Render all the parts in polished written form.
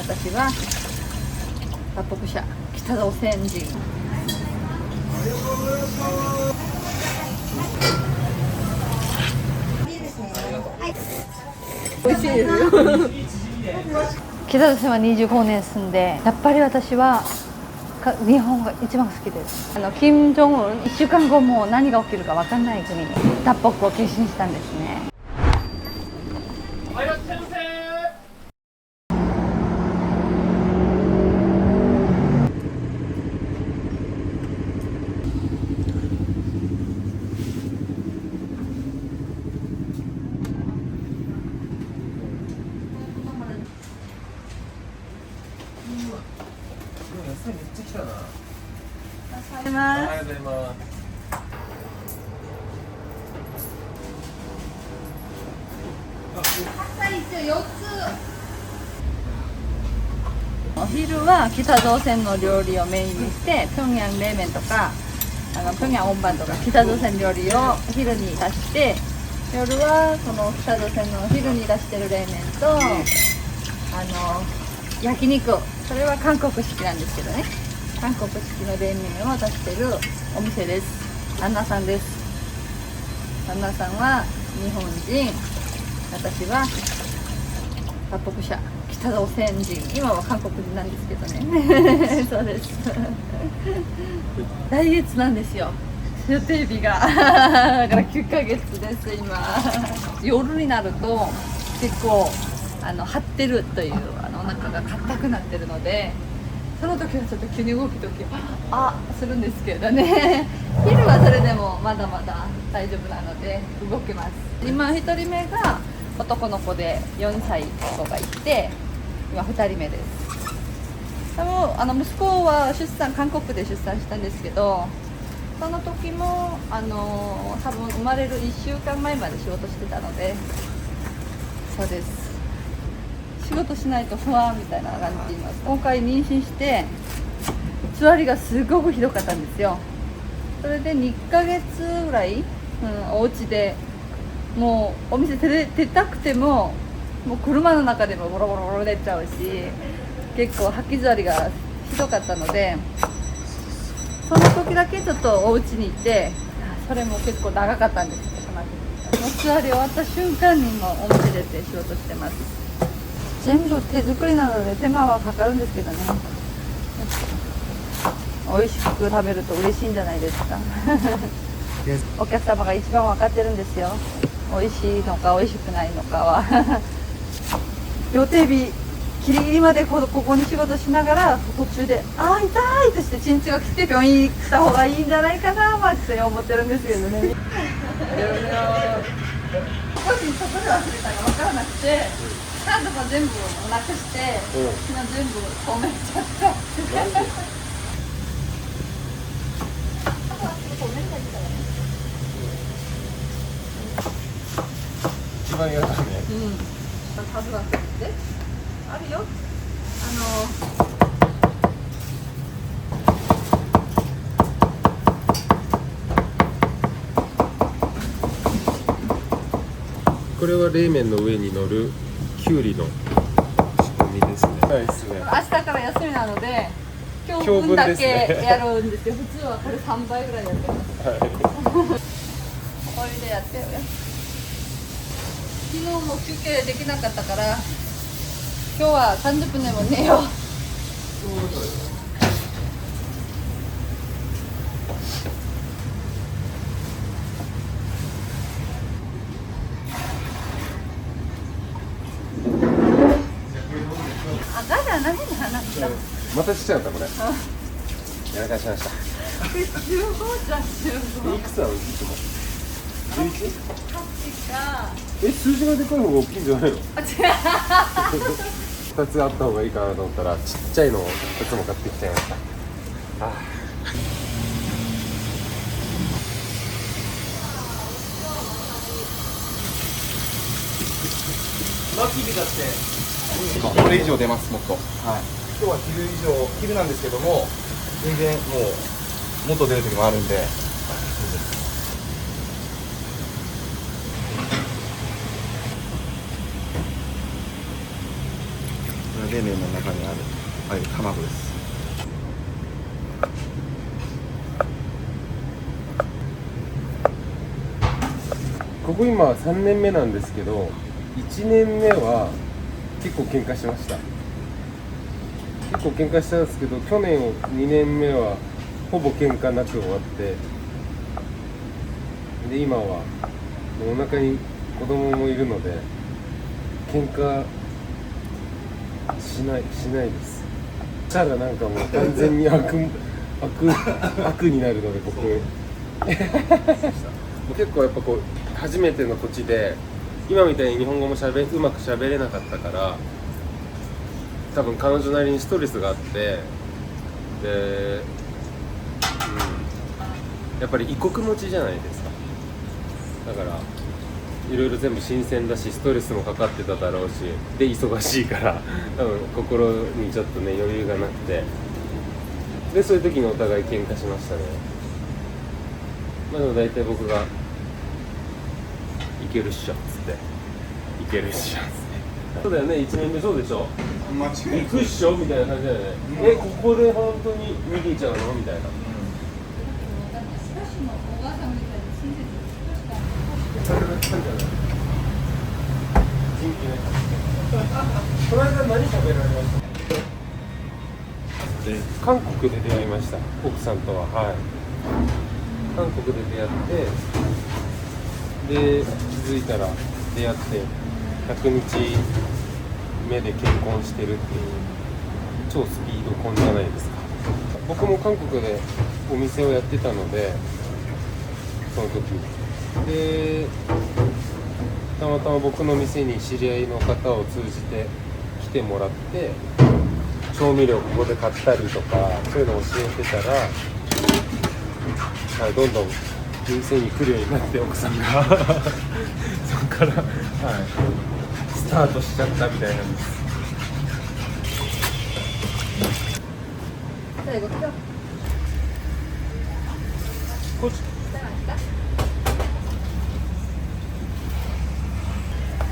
私は脱北者北朝鮮人。美味しいですよ。北朝鮮は25年住んで、やっぱり私は日本が一番好きです。金正恩1週間後も何が起きるか分かんない国に脱北を決心したんですね。めっちゃ来たな。おはようございます。おはようございます。お昼は北朝鮮の料理をメインにして、平壌冷麺とか平壌温飯とか北朝鮮料理を昼に出して、夜はその北朝鮮の昼に出してる冷麺と焼肉、それは韓国式なんですけどね、韓国式の冷麺を出してるお店です。旦那さんです。旦那さんは日本人、私は脱北者北朝鮮人、今は韓国人なんですけどね。そうです。来月なんですよ、予定日が。だから9ヶ月です今。夜になると結構張ってるというお腹が硬くなってるので、その時はちょっと急に動く時するんですけどね。昼はそれでもまだまだ大丈夫なので動けます。今1人目が男の子で4歳子がいて、今2人目です。多分息子は韓国で出産したんですけど、その時も多分生まれる1週間前まで仕事してたので、そうです、仕事しないと不安みたいな感じになって、今回妊娠して座りがすごくひどかったんですよ。それで2ヶ月ぐらい、お家でもうお店出たくても、もう車の中でもボロボロボロ出ちゃうし、結構吐き座りがひどかったので、その時だけちょっとお家にいて、それも結構長かったんですけど、もう座り終わった瞬間にもうお店出て仕事してます。全部手作りなので手間はかかるんですけどね、美味しく食べると嬉しいんじゃないですか。お客様が一番分かってるんですよ、美味しいのか美味しくないのかは。予定日ギリギリまでここに仕事しながら、途中で痛いとして鎮痛が来て病院行った方がいいんじゃないかなって思ってるんですけどね。少しそこで忘れたか分からなくて、カードが全部なくして、今全部止めちゃった。一番嫌だね。パスワードってあるよ。これは冷麺の上に乗るきゅうりの仕込みですね。はい、ですね。明日から休みなので、今日分だけやるんですよ。普通はこれ3倍ぐらいやってます。はい。お湯でやってるよ。昨日も休憩できなかったから、今日は30分でも寝よう。ガチャ何の話だ。またしちゃったこれ。やらかしました。15じゃん、15。いくつなのいつも。11？ 8か。数字がでかい方が大きいんじゃないの？違う。2つあった方がいいかなと思ったら、ちっちゃいのを2つも買ってきちゃいました。これ以上出ます、もっと。はい。今日は昼なんですけども、全然もうもっと出る時もあるんで。冷麺の中にある卵です。ここ今3年目なんですけど、1年目は結構喧嘩しました。結構喧嘩したんですけど、去年2年目はほぼ喧嘩なく終わって、で今はもうお腹に子供もいるので喧嘩しないです。したらなんかもう完全に悪になるので、僕結構やっぱこう初めての土地で今みたいに日本語もうまく喋れなかったから、多分彼女なりにストレスがあって、で、やっぱり異国持ちじゃないですか。だからいろいろ全部新鮮だし、ストレスもかかってただろうし、で忙しいから多分心にちょっとね余裕がなくて、でそういう時にお互い喧嘩しましたね。まあでも大体僕がいけるっしょっつって、いけるっしょっつって、そうだよね、1年目そうでしょ、間違行くっしょみたいな感じだよね、ここで本当に逃げちゃうのみたいな。この間何食べられました？韓国で出会いました、奥さんとは。はい、韓国で出会って、で気づいたら出会って100日目で結婚してるっていう超スピード婚じゃないですか。僕も韓国でお店をやってたので、その時でたまたま僕の店に知り合いの方を通じて来てもらって、調味料ここで買ったりとかそういうのを教えてたら、はい、どんどん店に来るようになって、奥さんがそこから、はい、スタートしちゃったみたいなんです。最後今日こっち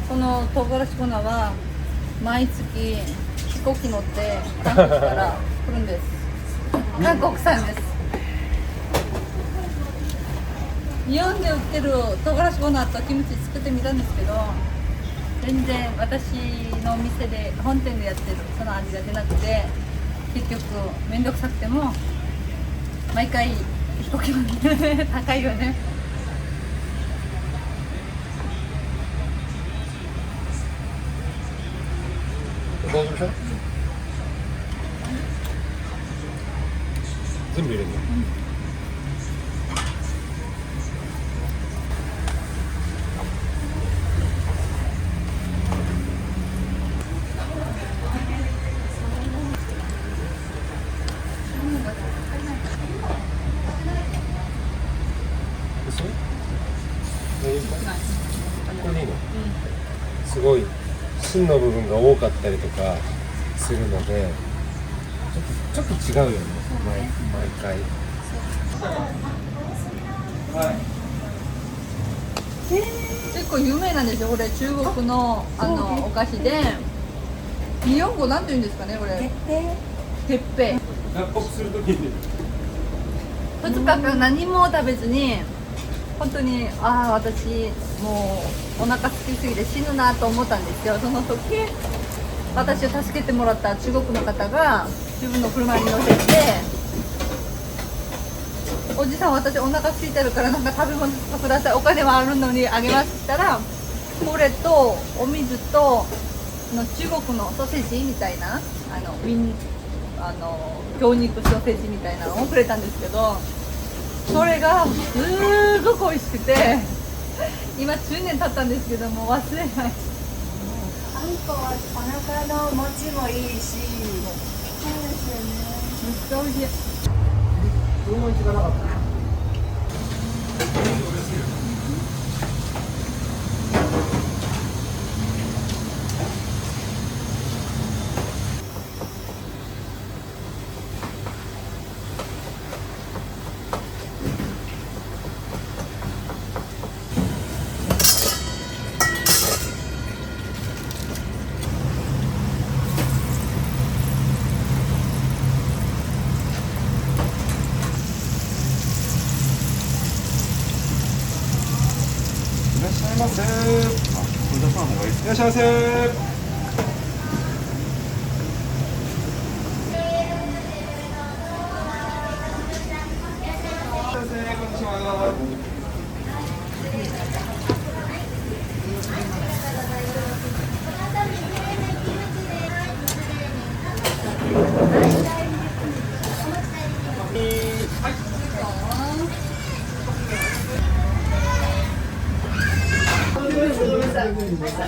この唐辛子粉は毎月飛行機乗って韓国から来るんです。韓国産です。日本で売ってる唐辛子粉とキムチ作ってみたんですけど、全然私のお店で本店でやってるその味が出なくて、結局めんどくさくても毎回飛行機も高いよね。大丈夫か？全部入れるの？これでいいの？すごい芯の部分が多かったりとかするので、ちょっと違うよね、毎回。結構有名なんですよ、これ中国のお菓子で、日本語なんて言うんですかね、これ。てっぺい。脱北するときに2日間何も食べずに、本当に私もうお腹空きすぎて死ぬなと思ったんですよ。その時私を助けてもらった中国の方が自分の車に乗せて、おじさん私お腹空いてるからなんか食べ物ください、お金はあるのにあげますって言ったら、これとお水と中国のソーセージみたいな強肉ソーセージみたいなのをくれたんですけど、それがすごく美味しくて、今10年経ったんですけども忘れない。あんこはお腹の持ちもいいし、そうですよね。めっちゃ美味しい。思いつかなかった。ます。あ、出さない方がいいです。いらっしゃいませ。こんにちは。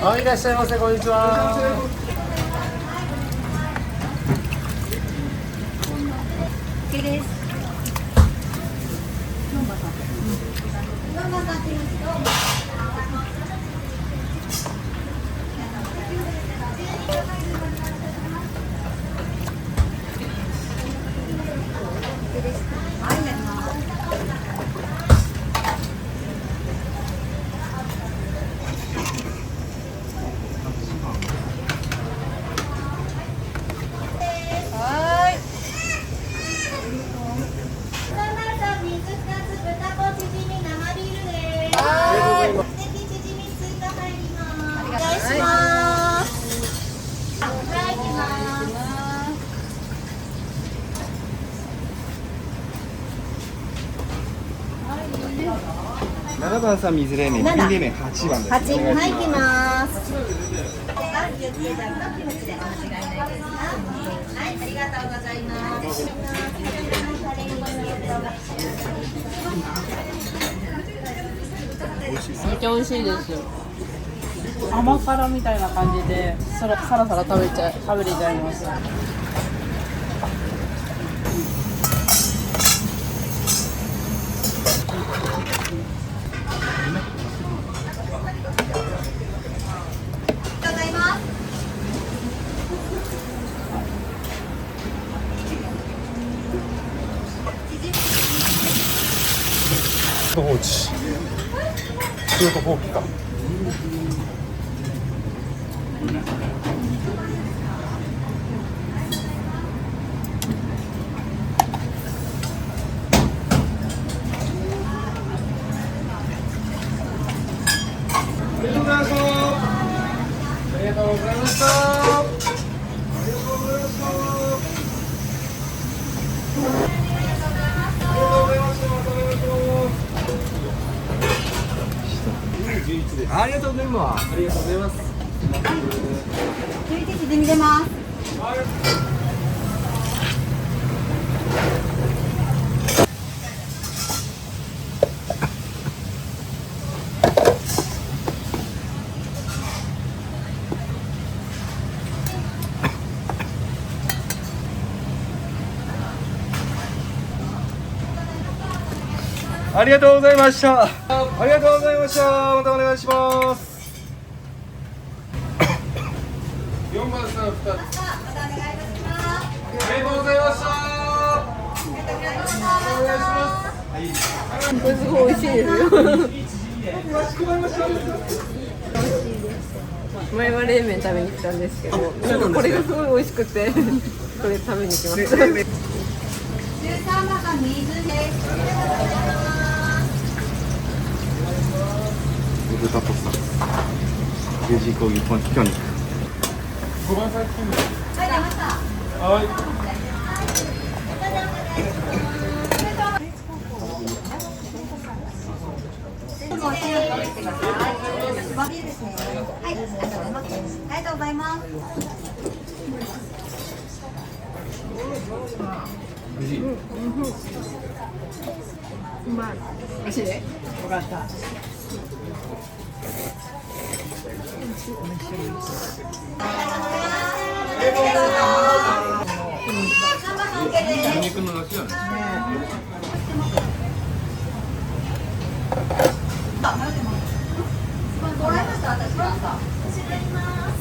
はい、いらっしゃいませ、こんにちは。OK です。はーい。水2つ、豚こチヂミ、生ビールです。はステーキチヂミ追加入ります。おありがとう願いします。はい、行きます。7番さん水冷麺、ビー冷麺8番です。 8、はい、行きます。はい、ありがとうございます。めっちゃ美味しいです。甘辛みたいな感じで、さらさら食べれちゃいます。ございます。放置。シュート放棄か。ありがとうございました。ありがとうございました。ありがとうございました。またお願いします。11です。ありがとうございます。ありがとうございます。11時に出ます。ありがとうございました。ありがとうございました。またお願いします。4番さん2つ。またお願いいたします。ありがとうございました。お願いします。これすごい美味しいですよ。前は冷麺食べに来たんですけど、なんかこれがすごい美味しくて、これ食べに来ました。13番が水です。豚ポスター。UG 工業本気強肉。 5番さん来てんだよ。はい、出ました。はい。はい、ありがとうございます。ありがとうございます。うまい。美味しいね。よかった。ニンニクの出汁なんですね。もらいました。私もらった。私がいます。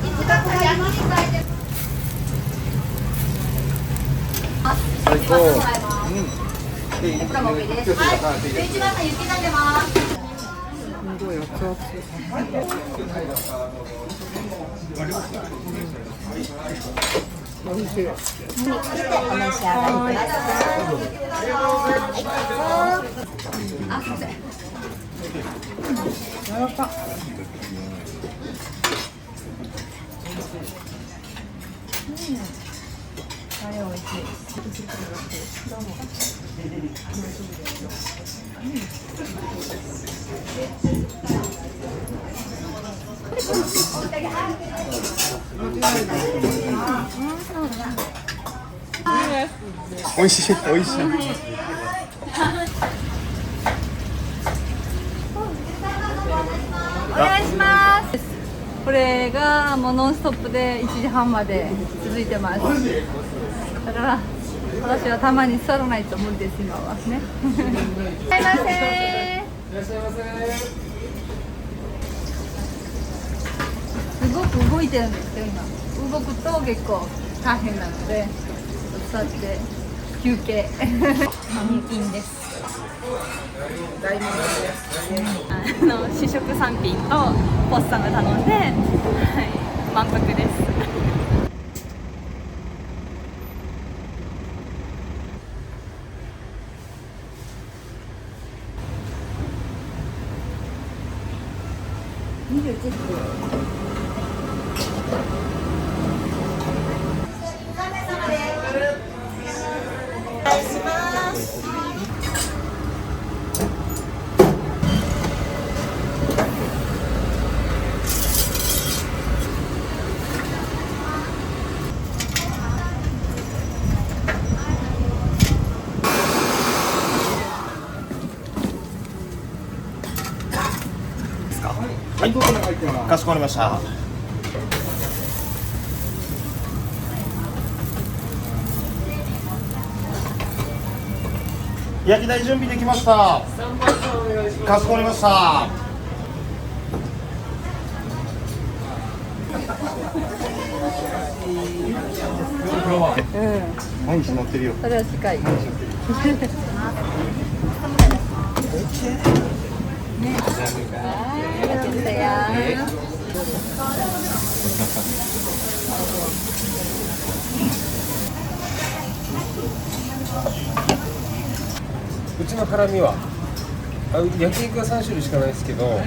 いつかこれ山に書いてます。美味しい美味しい。お願いします。これがもうノンストップで1時半まで続いてます。だから私はたまに座らないと無理です今はね。いらっしゃいませ。いらっしゃいませ。すごく動いてるんですよ今。動くと結構大変なので座って休憩。入金です。大満足です。試食3品とポッサム頼んで、はい、満腹です。はい、かしこまりました。焼き台準備できました。かしこまりました。毎日乗ってるよ。それは近い。うちのハラミは焼肉は3種類しかないですけど、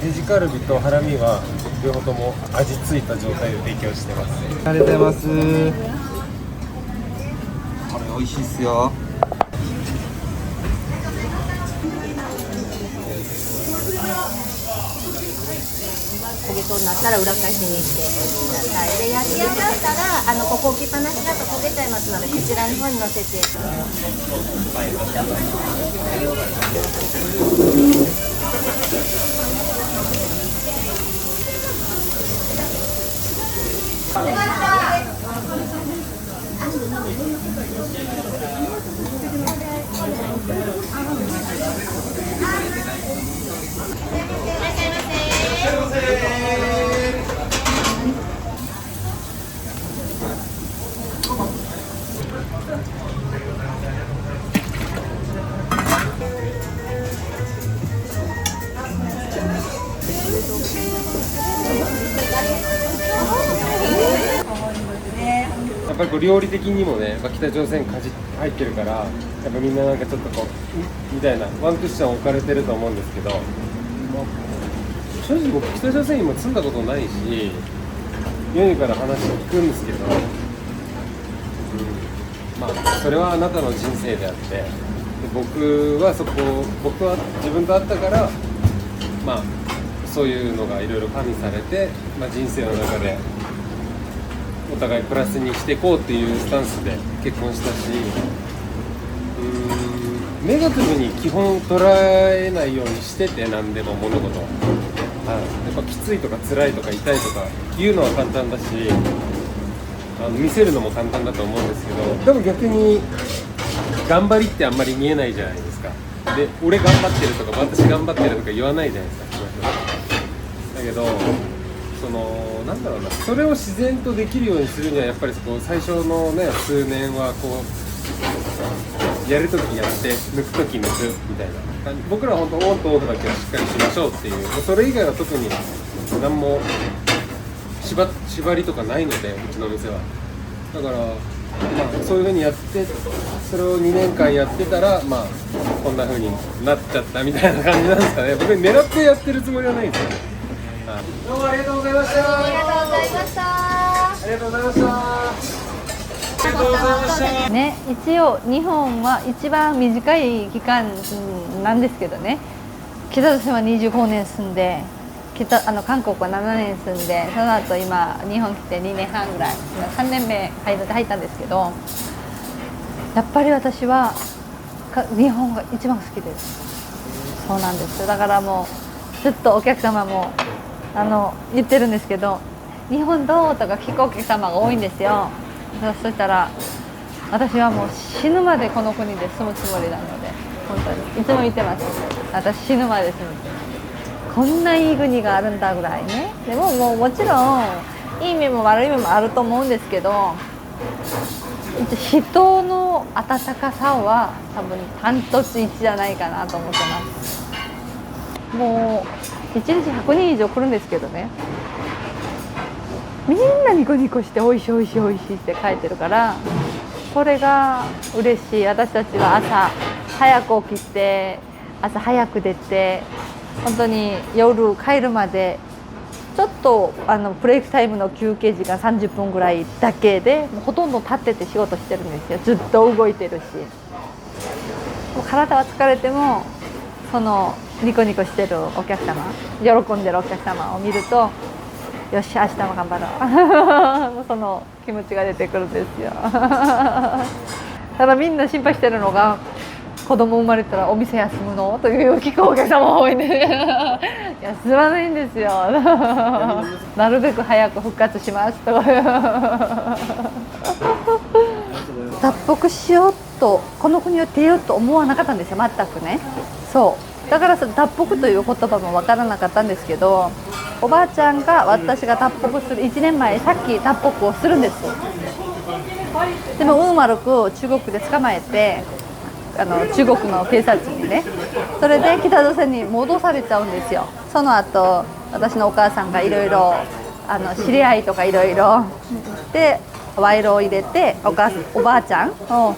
デジカルビとハラミは両方とも味付いた状態で提供してます。ありがとうございます。これ美味しいっすよ。焦げそうになったら裏返しにしてください。で、焼き上がったらここ置きっぱなしだと焦げちゃいますので、こちらの方に乗せて。やっぱりこう料理的にもね、北朝鮮入ってるから、やっぱみんななんかちょっとこうみたいなワンクッション置かれてると思うんですけど、正直僕北朝鮮にも住んだことないし、世にから話を聞くんですけど、まあそれはあなたの人生であって、で僕は自分と会ったから、まあそういうのがいろいろ加味されて、まあ、人生の中でお互いプラスにしていこうっていうスタンスで結婚したし、ネガティブに基本捉えないようにしてて、何でも物事は、やっぱきついとか辛いとか痛いとか言うのは簡単だし、見せるのも簡単だと思うんですけど、でも逆に頑張りってあんまり見えないじゃないですか。で、俺頑張ってるとか私頑張ってるとか言わないじゃないですか。だけどそのなんだろうな、それを自然とできるようにするにはやっぱりこう最初のね数年はこうやるときやって抜くとき抜くみたいな、僕らは本当オンとオフだけはしっかりしましょうっていう、それ以外は特に何も縛りとかないので、うちの店は。だから、まあ、そういう風にやってそれを2年間やってたら、まあこんな風になっちゃったみたいな感じなんですかね。僕狙ってやってるつもりはないんですよね。はい、どうもありがとうございました。ありがとうございました。ありがとうございました。ありがとうございました。ね、一応日本は一番短い期間なんですけどね、北朝鮮は25年住んで、韓国は7年住んで、その後今日本来て2年半ぐらい、3年目入ったんですけど、やっぱり私は日本が一番好きです。そうなんですよ。だからもうずっとお客様も言ってるんですけど、日本どうとか聞くお客様が多いんですよ。そしたら私はもう死ぬまでこの国で住むつもりなので、本当にいつも言ってます。私死ぬまで住む、こんないい国があるんだぐらいね。でももちろんいい面も悪い面もあると思うんですけど、人の温かさは多分ダントツ1じゃないかなと思ってます。もう1日100人以上来るんですけどね、みんなニコニコしておいしいおいしいおいしいって書いてるから、これが嬉しい。私たちは朝早く起きて、朝早く出て、本当に夜帰るまでちょっとブレイクタイムの休憩時間30分ぐらいだけで、もうほとんど立ってて仕事してるんですよ。ずっと動いてるし、もう体は疲れてもそのニコニコしてるお客様、喜んでるお客様を見ると、よし明日も頑張ろうもうその気持ちが出てくるんですよただみんな心配してるのが、子供生まれたらお店休むのという聞くお客様多いね休まないんですよなるべく早く復活しますと脱北しようとこの国を出ようと思わなかったんですよ、全くね。そうだから脱北という言葉も分からなかったんですけど、おばあちゃんが私が脱北する1年前、さっき脱北をするんです。でも運悪く中国で捕まえて、中国の警察にね、それで北朝鮮に戻されちゃうんですよ。その後私のお母さんがいろいろ知り合いとかいろいろで賄賂を入れておばあちゃんを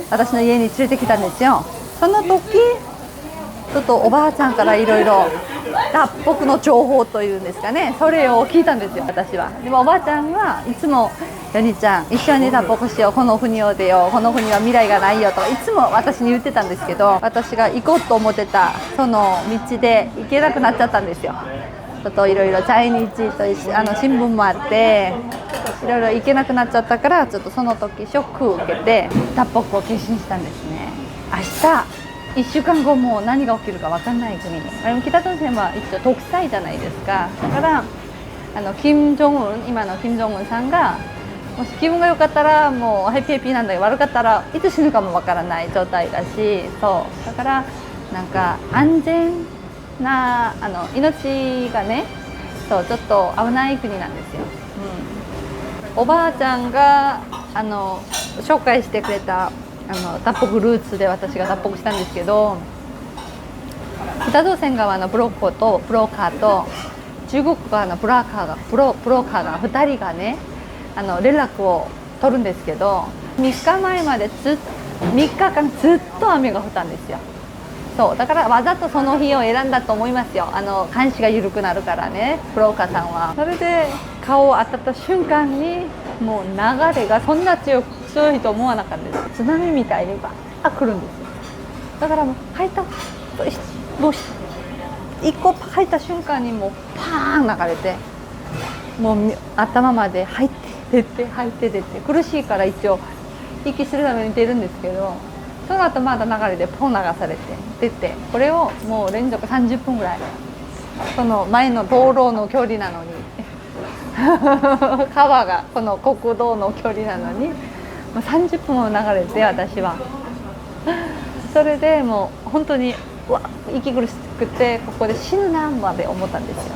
私の家に連れてきたんですよ。その時ちょっとおばあちゃんからいろいろ脱北の情報というんですかね、それを聞いたんですよ、私は。でもおばあちゃんはいつも「ヨニちゃん一緒に脱北しよう、この国を出よう、この国は未来がないよ」といつも私に言ってたんですけど、私が行こうと思ってたその道で行けなくなっちゃったんですよ。ちょっといろいろ在日と新聞もあっていろいろ行けなくなっちゃったから、ちょっとその時ショックを受けて脱北を決心したんですね。明日1週間後も何が起きるか分かんない国、北朝鮮は一応独裁じゃないですか。だから金正恩、今の金正恩さんがもし気分が良かったらもうハッピーハッピーなんだけど、悪かったらいつ死ぬかも分からない状態だし、そうだからなんか安全な命がね、そうちょっと危ない国なんですよ。おばあちゃんが紹介してくれた脱北ルーツで私が脱北したんですけど、北朝鮮側のブローカーと中国側のブローカーが2人がね連絡を取るんですけど、3日前まで3日間ずっと雨が降ったんですよ。そうだからわざとその日を選んだと思いますよ。監視が緩くなるからね、ブローカーさんは。それで顔を当たった瞬間にもう流れがそんな強いと思わなかったです。津波みたいにバーッ来るんですよ。だからもう入ったもう一個入った瞬間にもうパーン流れて、もう頭まで入って出て入って出て、苦しいから一応息するために出るんですけど、その後まだ流れでポン流されて出て、これをもう連続30分ぐらい、その前の道路の距離なのに川がこの国道の距離なのに30分も流れて、私はそれでもう本当に息苦しくてここで死ぬなまで思ったんですよ。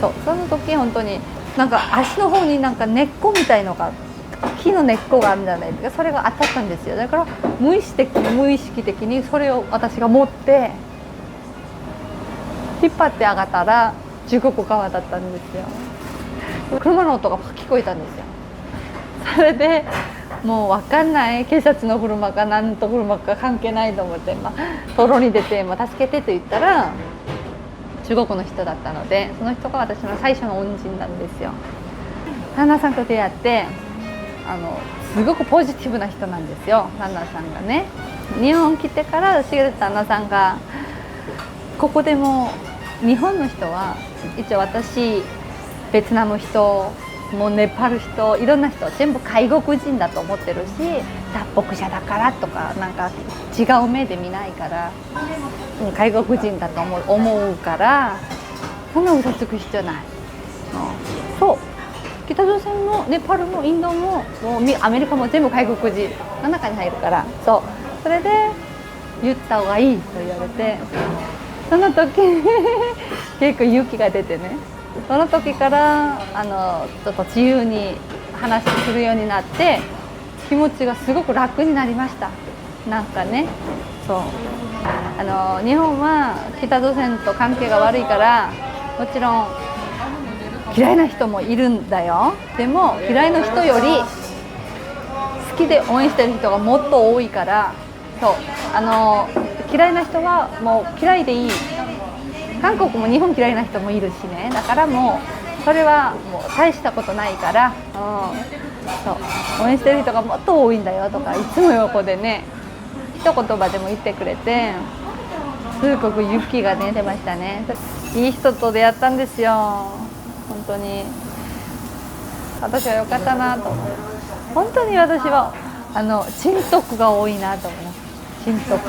そう、その時本当になんか足の方になんか根っこみたいのが、木の根っこがあるんじゃないですか、それが当たったんですよ。だから無意識的にそれを私が持って引っ張って上がったら中国側だったんですよ。車の音が聞こえたんですよ。それでもう分かんない、警察の車か何と車か関係ないと思って、道路に出て、助けてと言ったら中国の人だったので、その人が私の最初の恩人なんですよ。旦那さんと出会ってすごくポジティブな人なんですよ、旦那さんがね。日本来てから茂旦那さんがここでも日本の人は一応私ベトナム人もうネパール人いろんな人全部外国人だと思ってるし、脱北者だからとかなんか違う目で見ないから外国人だと思うから、そんな嘘つく必要ない。そう北朝鮮もネパールもインドもアメリカも全部外国人の中に入るから、それで言った方がいいと言われて、その時結構勇気が出てね、その時からちょっと自由に話するようになって気持ちがすごく楽になりました。なんかね、そう日本は北朝鮮と関係が悪いからもちろん嫌いな人もいるんだよ。でも嫌いな人より好きで応援してる人がもっと多いから、嫌いな人はもう嫌いでいい。韓国も日本嫌いな人もいるしね。だからもうそれはもう大したことないから、応援してる人がもっと多いんだよとかいつも横でね一言葉でも言ってくれて、すごく勇気が出ましたね。いい人と出会ったんですよ。本当に私は良かったなと思う。本当に私は珍徳が多いなと思います。珍徳